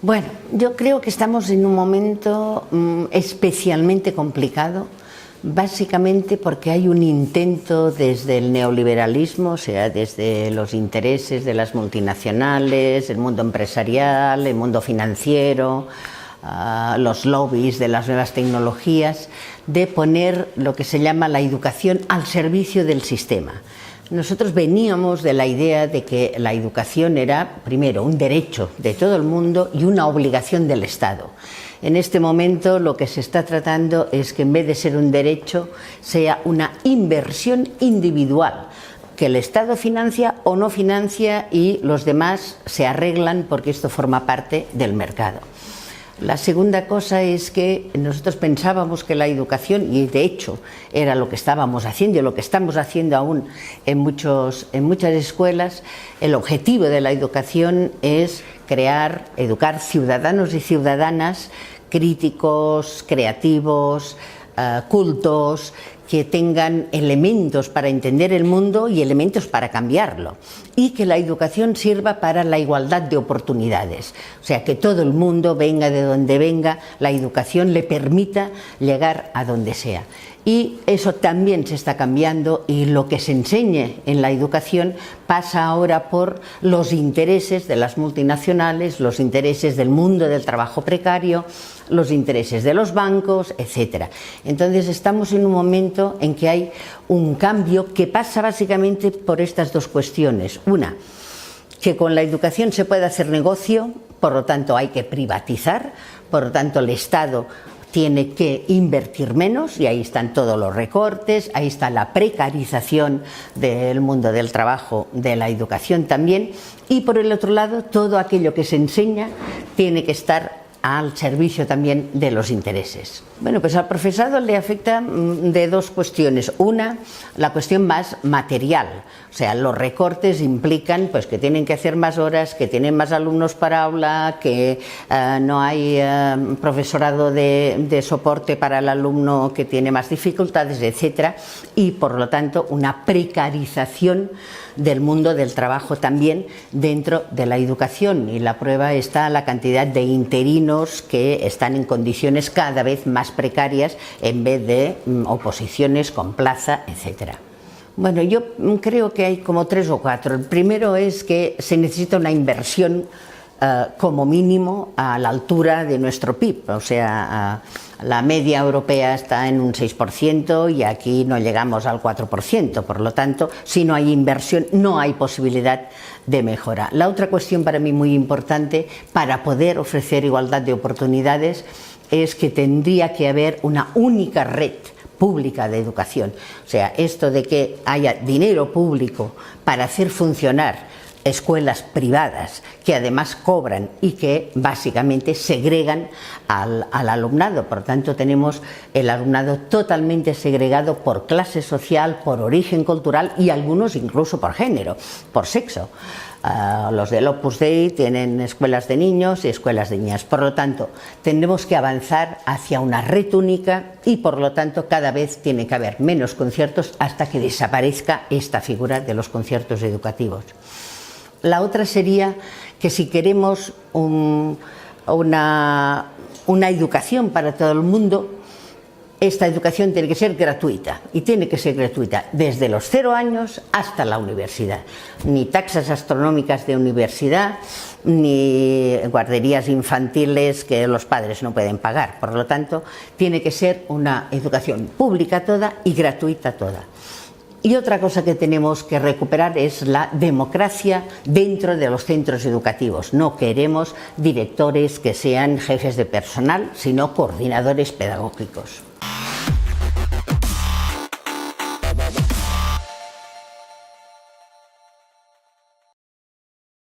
Bueno, yo creo que estamos en un momento especialmente complicado, básicamente porque hay un intento desde el neoliberalismo, o sea, desde los intereses de las multinacionales, el mundo empresarial, el mundo financiero, los lobbies de las nuevas tecnologías, de poner lo que se llama la educación al servicio del sistema. Nosotros veníamos de la idea de que la educación era, primero, un derecho de todo el mundo y una obligación del Estado. En este momento lo que se está tratando es que en vez de ser un derecho, sea una inversión individual, que el Estado financia o no financia y los demás se arreglan porque esto forma parte del mercado. La segunda cosa es que nosotros pensábamos que la educación, y de hecho era lo que estábamos haciendo y lo que estamos haciendo aún en muchas escuelas, el objetivo de la educación es educar ciudadanos y ciudadanas críticos, creativos, cultos, que tengan elementos para entender el mundo y elementos para cambiarlo, y que la educación sirva para la igualdad de oportunidades, o sea, que todo el mundo, venga de donde venga, la educación le permita llegar a donde sea. Y eso también se está cambiando, y lo que se enseñe en la educación pasa ahora por los intereses de las multinacionales, los intereses del mundo del trabajo precario, los intereses de los bancos, etc. Entonces estamos en un momento en que hay un cambio que pasa básicamente por estas dos cuestiones. Una, que con la educación se puede hacer negocio, por lo tanto hay que privatizar, por lo tanto el Estado tiene que invertir menos, y ahí están todos los recortes, ahí está la precarización del mundo del trabajo, de la educación también, y por el otro lado todo aquello que se enseña tiene que estar al servicio también de los intereses. Bueno, pues al profesorado le afecta de dos cuestiones. Una, la cuestión más material, o sea, los recortes implican pues que tienen que hacer más horas, que tienen más alumnos para aula, que no hay profesorado de soporte para el alumno que tiene más dificultades, etcétera, y por lo tanto una precarización del mundo del trabajo también dentro de la educación, y la prueba está la cantidad de interinos que están en condiciones cada vez más precarias en vez de oposiciones con plaza, etcétera. Bueno, yo creo que hay como 3 o 4. El primero es que se necesita una inversión como mínimo a la altura de nuestro PIB, o sea, la media europea está en un 6% y aquí no llegamos al 4%, por lo tanto, si no hay inversión, no hay posibilidad de mejora. La otra cuestión para mí muy importante para poder ofrecer igualdad de oportunidades es que tendría que haber una única red pública de educación, o sea, esto de que haya dinero público para hacer funcionar escuelas privadas que además cobran y que básicamente segregan al alumnado. Por tanto, tenemos el alumnado totalmente segregado por clase social, por origen cultural y algunos incluso por género, por sexo. Los del Opus Dei tienen escuelas de niños y escuelas de niñas. Por lo tanto, tenemos que avanzar hacia una red única y por lo tanto cada vez tiene que haber menos conciertos hasta que desaparezca esta figura de los conciertos educativos. La otra sería que si queremos una educación para todo el mundo, esta educación tiene que ser gratuita, y tiene que ser gratuita desde los 0 años hasta la universidad. Ni taxas astronómicas de universidad, ni guarderías infantiles que los padres no pueden pagar. Por lo tanto, tiene que ser una educación pública toda y gratuita toda. Y otra cosa que tenemos que recuperar es la democracia dentro de los centros educativos. No queremos directores que sean jefes de personal, sino coordinadores pedagógicos.